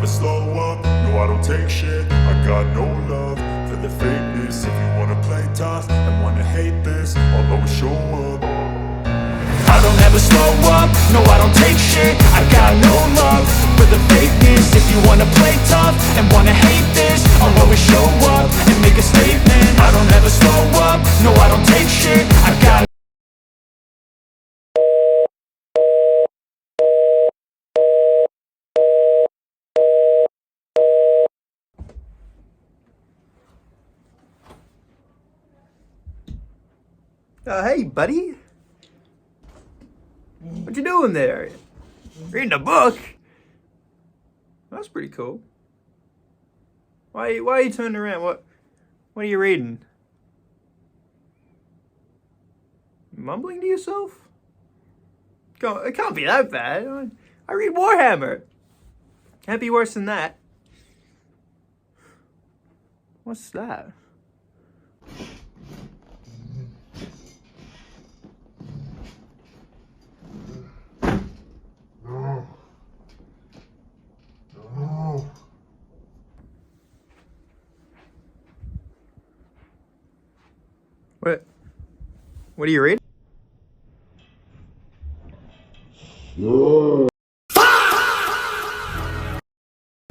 slow up, no I don't take shit. I got no love for the fakeness. If you wanna play tough and wanna hate this, I'll always show up. I don't ever slow up, no I don't take shit. I got no love for the fakeness. If you wanna play tough and wanna hate this, I'll always show up and make a statement. I don't ever slow up, no I don't take shit. I got Hey, buddy. What you doing there? Reading a book? That's pretty cool. Why are you turning around? What are you reading? Mumbling to yourself? It can't be that bad. I read Warhammer. Can't be worse than that. What's that? What are you reading?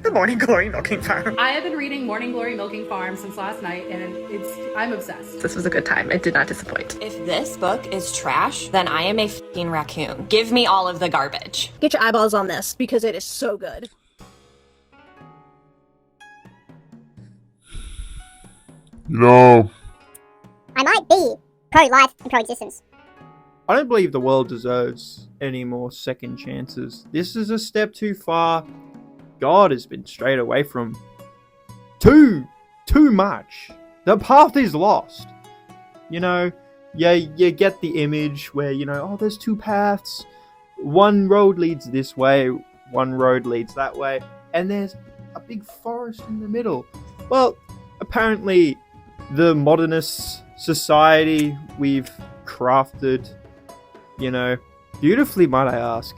The Morning Glory Milking Farm. I have been reading Morning Glory Milking Farm since last night, and I'm obsessed. This was a good time. It did not disappoint. If this book is trash, then I am a f***ing raccoon. Give me all of the garbage. Get your eyeballs on this because it is so good. No. I might be pro-life and pro-existence. I don't believe the world deserves any more second chances. This is a step too far. God has been strayed away from too much. The path is lost. You know, you get the image where, oh, there's two paths. One road leads this way, one road leads that way, and there's a big forest in the middle. Well, apparently the modernist society we've crafted, beautifully, might I ask.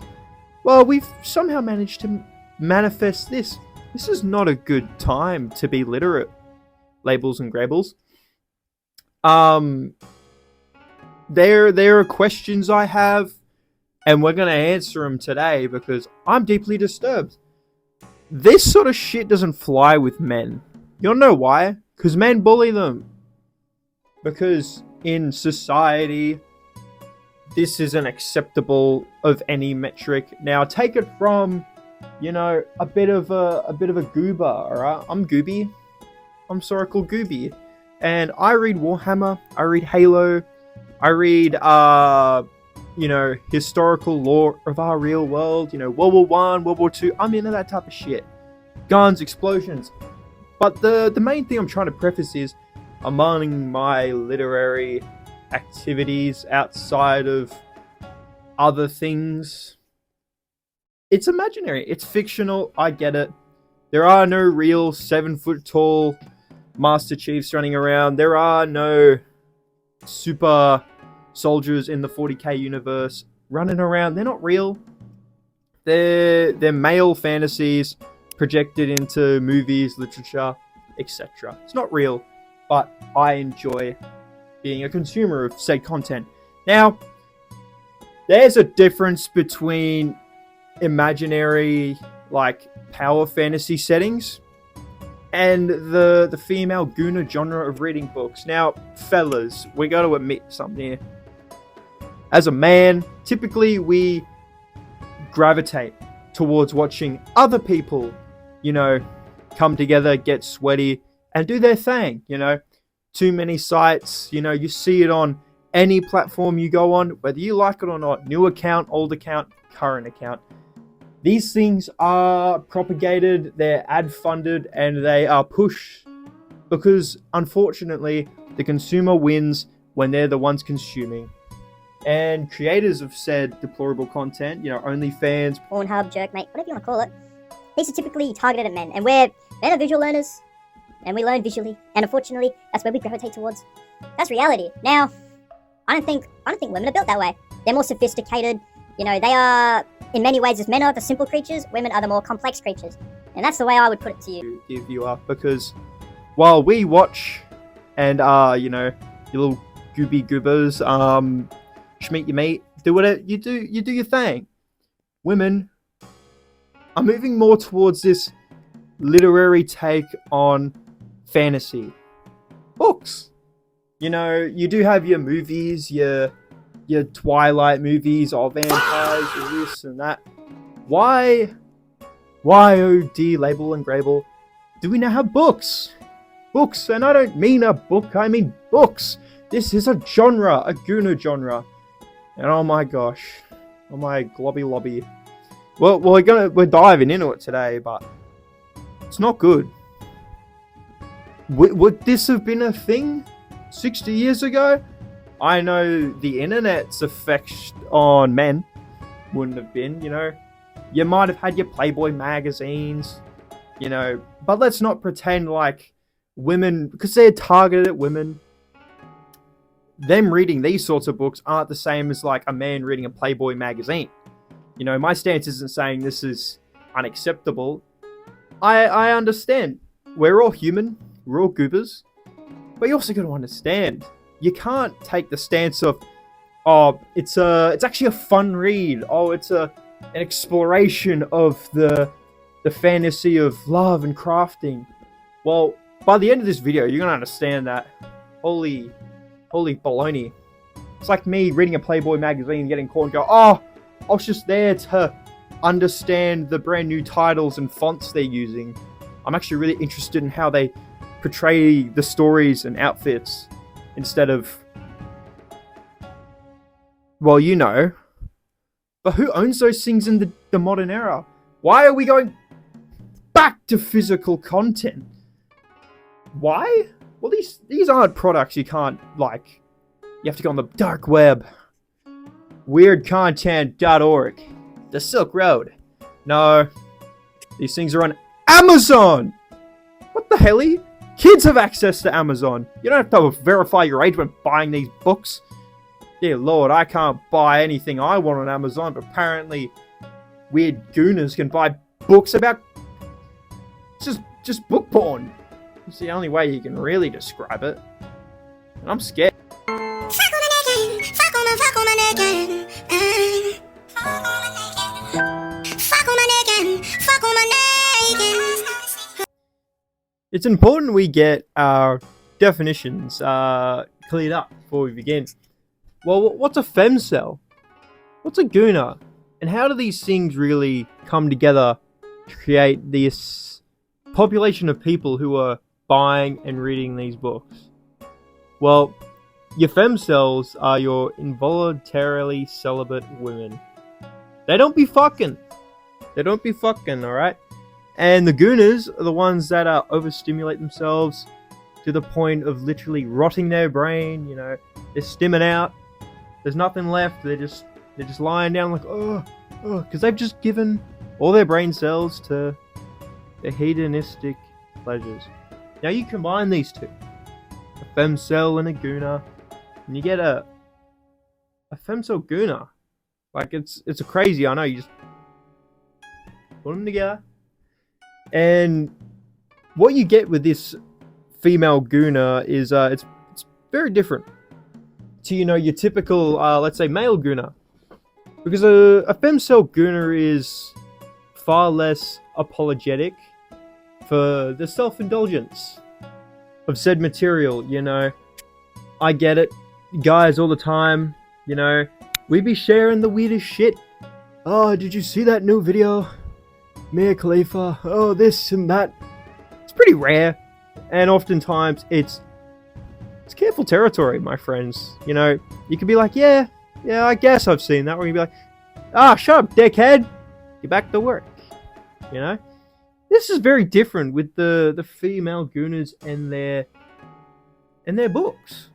Well, we've somehow managed to manifest this. This is not a good time to be literate, labels and grabbles. There are questions I have, and we're going to answer them today because I'm deeply disturbed. This sort of shit doesn't fly with men. You wanna know why? Because men bully them. Because in society, this isn't acceptable of any metric. Now, take it from, a bit of a goober, alright? I'm gooby. I'm Soracle Gooby. And I read Warhammer, I read Halo, I read, historical lore of our real world, World War One, World War Two. I'm into that type of shit. Guns, explosions. But the main thing I'm trying to preface is, among my literary activities outside of other things, it's imaginary, it's fictional, I get it. There are no real 7-foot tall Master Chiefs running around. There are no super soldiers in the 40k universe running around. They're not real. They're male fantasies projected into movies, literature, etc. It's not real, but I enjoy being a consumer of said content. Now, there's a difference between imaginary, power fantasy settings and the female gooner genre of reading books. Now, fellas, we got to admit something here. As a man, typically we gravitate towards watching other people, come together, get sweaty, and do their thing, Too many sites, you see it on any platform you go on, whether you like it or not, new account, old account, current account. These things are propagated, they're ad-funded, and they are pushed because, unfortunately, the consumer wins when they're the ones consuming. And creators of said deplorable content, OnlyFans, Pornhub, Jerkmate, whatever you want to call it. These are typically targeted at men, and men are visual learners, and we learn visually, and unfortunately, that's where we gravitate towards. That's reality. Now, I don't think women are built that way. They're more sophisticated. They are, in many ways, as men are the simple creatures, women are the more complex creatures. And that's the way I would put it to you. Dear viewer, because while we watch and you know, your little gooby goobers, schmeat your meat, do whatever you do your thing. Women are moving more towards this literary take on fantasy books. You know, you do have your movies, your Twilight movies, or vampires, or this and that. Why, oh dear Label and Grable, do we now have books? Books, and I don't mean a book, I mean books. This is a genre, a gooner genre. And oh my gosh, oh my globby lobby. Well, we're diving into it today, but it's not good. Would this have been a thing 60 years ago? I know the internet's effect on men wouldn't have been, you know. You might have had your Playboy magazines, you know, but let's not pretend like women, because they're targeted at women, them reading these sorts of books aren't the same as like a man reading a Playboy magazine. You know, my stance isn't saying this is unacceptable. I understand. We're all human. We're all goobers. But you also got to understand, you can't take the stance of, oh, it's actually a fun read. Oh, it's an exploration of the fantasy of love and crafting. Well, by the end of this video, you're gonna understand that. Holy baloney. It's like me reading a Playboy magazine, getting caught and go, oh, I was just there to understand the brand new titles and fonts they're using. I'm actually really interested in how they portray the stories and outfits instead of, well, you know. But who owns those things in the modern era? Why are we going back to physical content? Why? Well, these aren't products you can't, like, you have to go on the dark web. Weirdcontent.org. The Silk Road. No. These things are on Amazon! What the hell? Kids have access to Amazon. You don't have to verify your age when buying these books. Dear Lord, I can't buy anything I want on Amazon, but apparently weird gooners can buy books about just book porn. It's the only way you can really describe it. And I'm scared. It's important we get our definitions cleared up before we begin. Well, what's a femcel? What's a gooner? And how do these things really come together to create this population of people who are buying and reading these books? Well, your femcels are your involuntarily celibate women. They don't be fucking. Alright? And the gooners are the ones that overstimulate themselves to the point of literally rotting their brain, you know. They're stimming out. There's nothing left. They're just lying down like, oh, because they've just given all their brain cells to their hedonistic pleasures. Now you combine these two, a femcel and a gooner, and you get a femcel gooner. Like it's a crazy. I know, you just put them together, and what you get with this female gooner is it's very different to, you know, your typical let's say male gooner, because a femcel gooner is far less apologetic for the self-indulgence of said material. You know, I get it, guys all the time, you know, we be sharing the weirdest shit. Oh, did you see that new video? Mia Khalifa, oh, this and that. It's pretty rare, and oftentimes it's careful territory, my friends. You know, you could be like, yeah, I guess I've seen that, or you can be like, shut up, dickhead, get back to work. You know, this is very different with the female gooners and their books.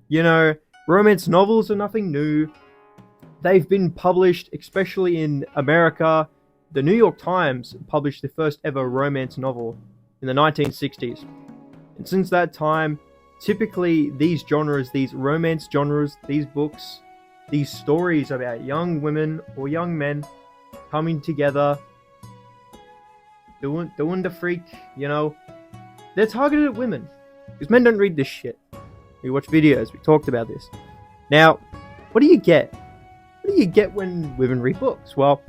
You know, romance novels are nothing new. They've been published, especially in America. The New York Times published the first ever romance novel in the 1960s. And since that time, typically these genres, these romance genres, these books, these stories about young women or young men coming together doing the freak, you know. They're targeted at women. Because men don't read this shit. We watch videos, we talked about this. Now, what do you get? What do you get when women read books? Well,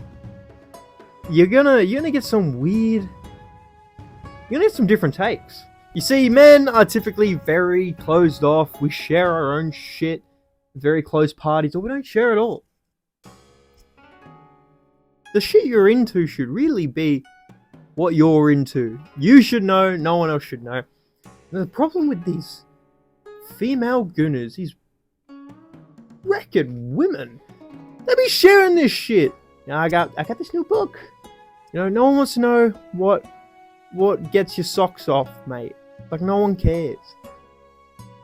you're gonna get some weird... You're gonna get some different takes. You see, men are typically very closed off. We share our own shit. Very close parties, or we don't share at all. The shit you're into should really be what you're into. You should know, no one else should know. And the problem with these female gooners, these record women, they be sharing this shit. Now I got this new book. You know, no one wants to know what gets your socks off, mate. Like, no one cares.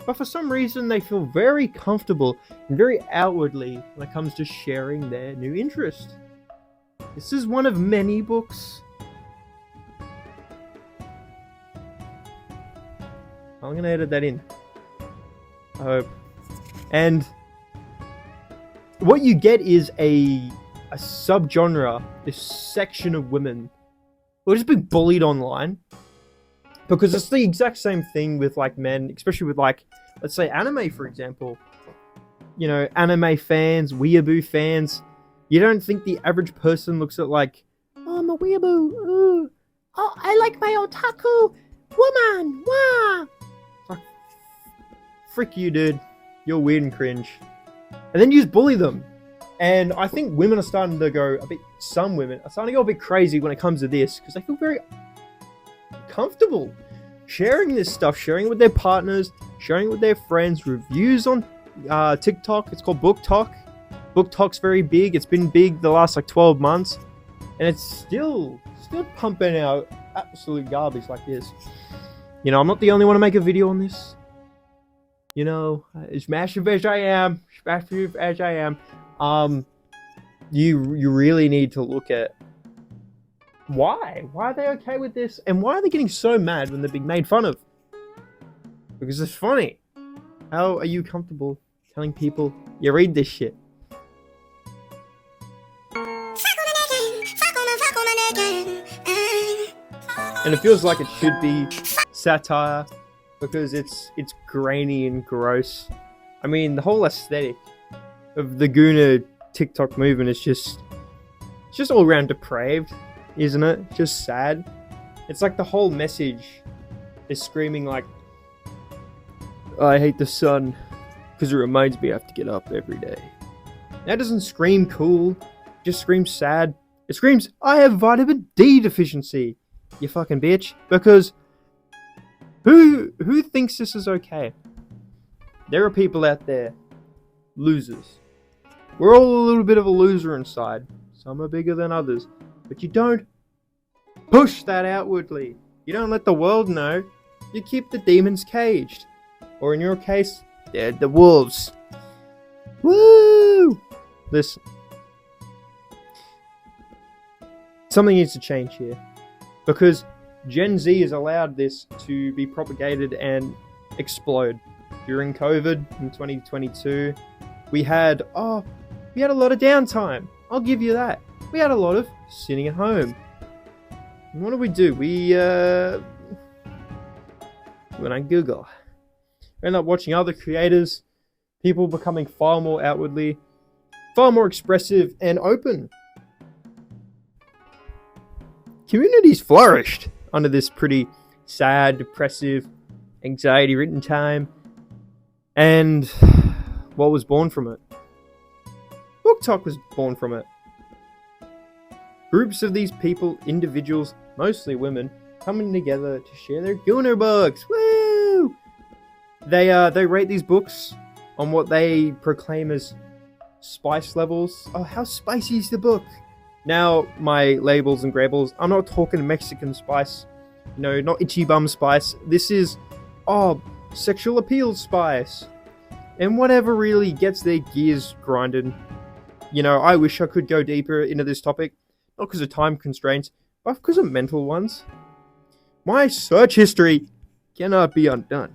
But for some reason, they feel very comfortable and very outwardly when it comes to sharing their new interest. This is one of many books. I'm gonna edit that in. I hope. And what you get is a subgenre, this section of women who are just being bullied online. Because it's the exact same thing with, like, men, especially with, like, let's say anime, for example. You know, anime fans, weeaboo fans. You don't think the average person looks at, like, oh, I'm a weeaboo, ooh. Oh, I like my otaku woman, wow. Like, frick you, dude. You're weird and cringe. And then you just bully them. And I think women are starting to go a bit, some women are starting to go a bit crazy when it comes to this, because they feel very comfortable sharing this stuff, sharing it with their partners, sharing it with their friends, reviews on TikTok. It's called Book Talk. Book Talk's very big. It's been big the last, like, 12 months. And it's still pumping out absolute garbage like this. You know, I'm not the only one to make a video on this. You know, as massive as I am, you really need to look at why are they okay with this, and why are they getting so mad when they're being made fun of? Because it's funny. How are you comfortable telling people you read this shit? And it feels like it should be satire, because it's grainy and gross. I mean, the whole aesthetic of the gooner TikTok movement is just all around depraved, isn't it? Just sad. It's like the whole message is screaming like, I hate the sun because it reminds me I have to get up every day. That doesn't scream cool. It just screams sad. It screams, I have vitamin D deficiency, you fucking bitch. Because who thinks this is okay? There are people out there, losers. We're all a little bit of a loser inside. Some are bigger than others. But you don't push that outwardly. You don't let the world know. You keep the demons caged. Or in your case, they're the wolves. Woo! Listen. Something needs to change here. Because Gen Z has allowed this to be propagated and explode. During COVID in 2022, we had a lot of downtime. I'll give you that. We had a lot of sitting at home. And what do? We went on Google. We ended up watching other creators, people becoming far more outwardly, far more expressive and open. Communities flourished under this pretty sad, depressive, anxiety-ridden time. And what was born from it? Book Talk was born from it. Groups of these people, individuals, mostly women, coming together to share their gooner books. Woo! They rate these books on what they proclaim as spice levels. Oh, how spicy is the book? Now, my labels and grabbles, I'm not talking Mexican spice. No, not itchy bum spice. This is, sexual appeal spice. And whatever really gets their gears grinded. You know, I wish I could go deeper into this topic. Not because of time constraints, but because of mental ones. My search history cannot be undone.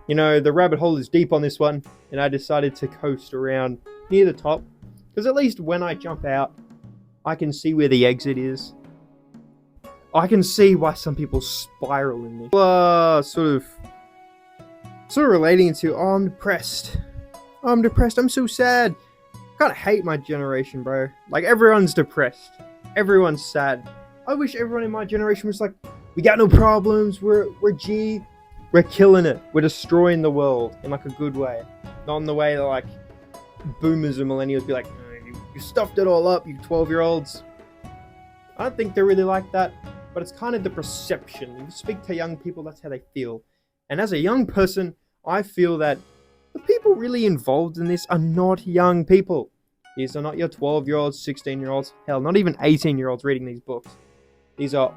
You know, the rabbit hole is deep on this one, and I decided to coast around near the top. Because at least when I jump out, I can see where the exit is. I can see why some people spiral in this. Sort of relating into, oh, I'm depressed. I'm so sad. I kind of hate my generation, bro. Like, everyone's depressed. Everyone's sad. I wish everyone in my generation was like, we got no problems, we're killing it. We're destroying the world in like a good way. Not in the way that like boomers and millennials be like, you stuffed it all up, you 12-year-olds. I don't think they're really like that, but it's kind of the perception. You speak to young people, that's how they feel. And as a young person, I feel that the people really involved in this are not young people. These are not your 12-year-olds, 16-year-olds, hell, not even 18-year-olds reading these books. These are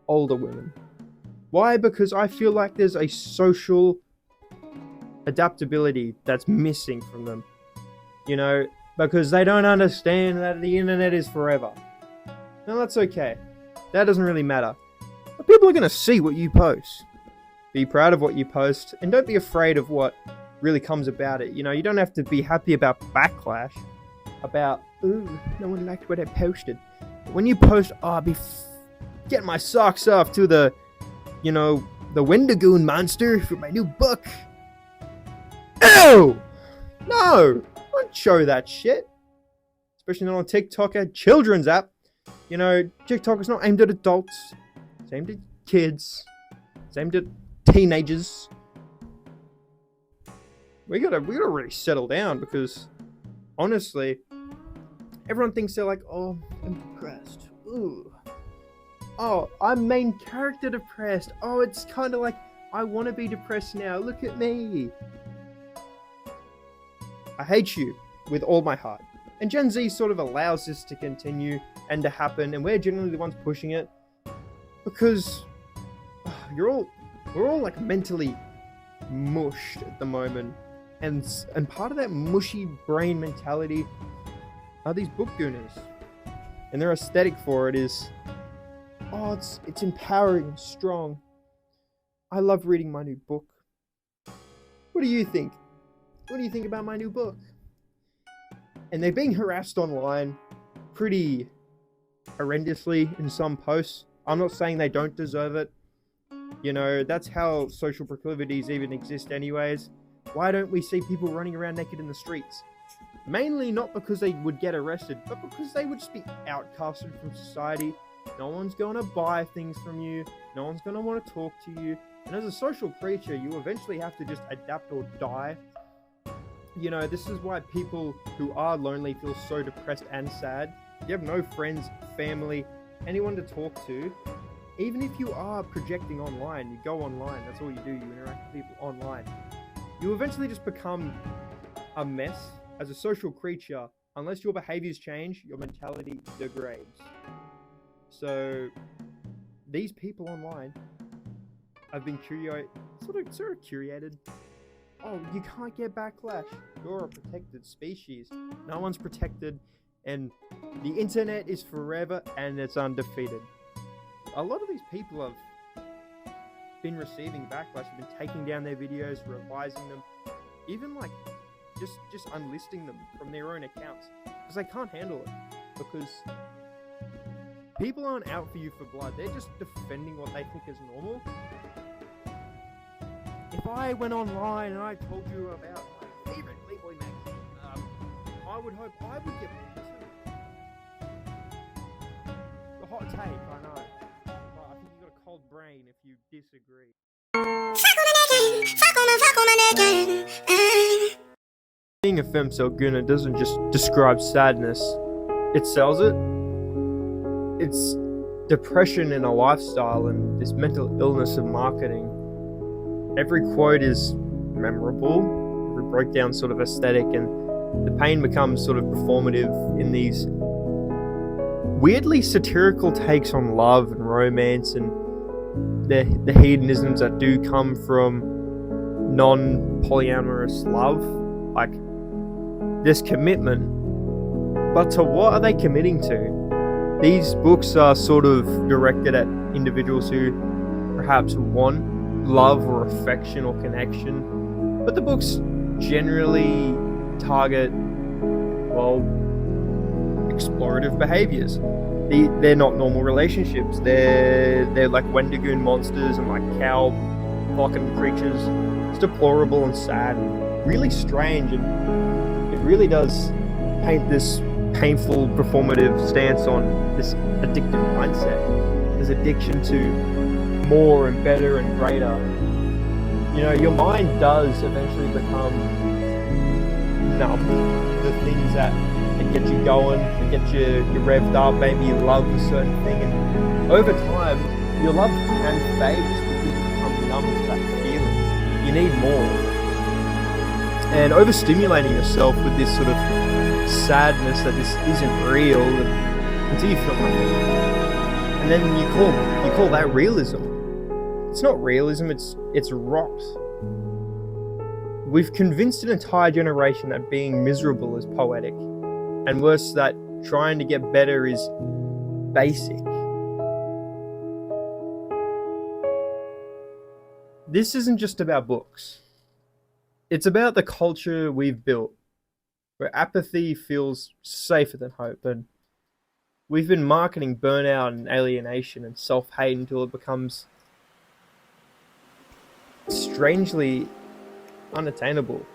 older women. Why? Because I feel like there's a social adaptability that's missing from them. You know, because they don't understand that the internet is forever. Now that's okay. That doesn't really matter. But people are going to see what you post. Be proud of what you post, and don't be afraid of what really comes about it. You know, you don't have to be happy about backlash. About, ooh, no one liked what I posted. When you post, I'll be getting my socks off to the, you know, the Wendigoon monster for my new book. Ew! No! Don't show that shit. Especially not on TikTok, a children's app. You know, TikTok is not aimed at adults. It's aimed at kids. It's aimed at teenagers. We gotta really settle down, because honestly, everyone thinks they're like, oh, I'm depressed. Ooh. Oh, I'm main character depressed. Oh, it's kind of like, I want to be depressed now. Look at me. I hate you with all my heart. And Gen Z sort of allows this to continue and to happen, and we're generally the ones pushing it, because we're all like mentally mushed at the moment, and part of that mushy brain mentality are these book gooners, and their aesthetic for it is, oh, it's empowering and strong. I love reading my new book. What do you think? What do you think about my new book? And they're being harassed online pretty horrendously in some posts. I'm not saying they don't deserve it. You know, that's how social proclivities even exist anyways. Why don't we see people running around naked in the streets? Mainly not because they would get arrested, but because they would just be outcasted from society. No one's going to buy things from you. No one's going to want to talk to you. And as a social creature, you eventually have to just adapt or die. You know, this is why people who are lonely feel so depressed and sad. You have no friends, family, anyone to talk to. Even if you are projecting online, you go online, that's all you do, you interact with people online. You eventually just become a mess. As a social creature, unless your behaviors change, your mentality degrades. So, these people online have been sort of curated. Oh, you can't get backlash. You're a protected species. No one's protected, and the internet is forever, and it's undefeated. A lot of these people have been receiving backlash, have been taking down their videos, revising them, even like just unlisting them from their own accounts, because they can't handle it. Because people aren't out for you for blood, they're just defending what they think is normal. If I went online and I told you about my favorite Playboy magazine, I would hope I would get too. The hot take, I know. But I think you've got a cold brain if you disagree. Being a femcel gooner doesn't just describe sadness, it sells it. It's depression in a lifestyle and this mental illness of marketing. Every quote is memorable, every breakdown sort of aesthetic, and the pain becomes sort of performative in these weirdly satirical takes on love and romance and the hedonisms that do come from non-polyamorous love. Like, there's commitment, but to what are they committing to? These books are sort of directed at individuals who perhaps want love or affection or connection, but the books generally target, well, explorative behaviors. they're not normal relationships. They're like Wendigoon monsters and like cow fucking creatures. It's deplorable and sad and really strange, and it really does paint this painful performative stance on this addictive mindset. This addiction to more and better and greater. You know, your mind does eventually become numb to the things that get you going, that get you revved up. Maybe you love a certain thing, and over time your love can fade just because you become numb to that feeling. You need more. And overstimulating yourself with this sort of sadness that this isn't real until you feel nothing. And then you call that realism. It's not realism, it's rot. We've convinced an entire generation that being miserable is poetic, and worse, that trying to get better is basic. This isn't just about books. It's about the culture we've built, where apathy feels safer than hope, and we've been marketing burnout and alienation and self-hate until it becomes strangely unattainable.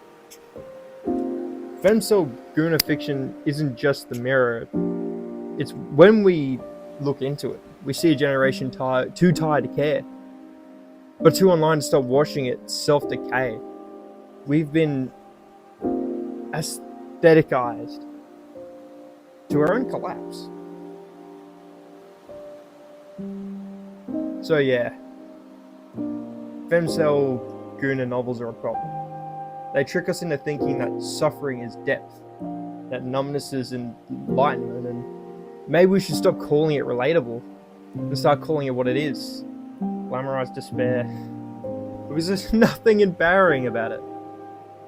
Femcel gooner fiction isn't just the mirror. It's when we look into it, we see a generation too tired to care, but too online to stop watching it self-decay. We've been aestheticized to our own collapse. So yeah, Femcel gooner novels are a problem. They trick us into thinking that suffering is depth, that numbness is enlightenment, and maybe we should stop calling it relatable and start calling it what it is: glamorized despair. Because there's nothing empowering about it.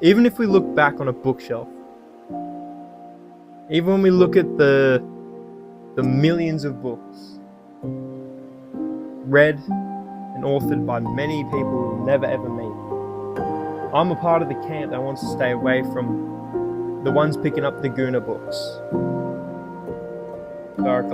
Even if we look back on a bookshelf, even when we look at the millions of books read and authored by many people we'll never ever meet, I'm a part of the camp that wants to stay away from the ones picking up the gooner books. Dark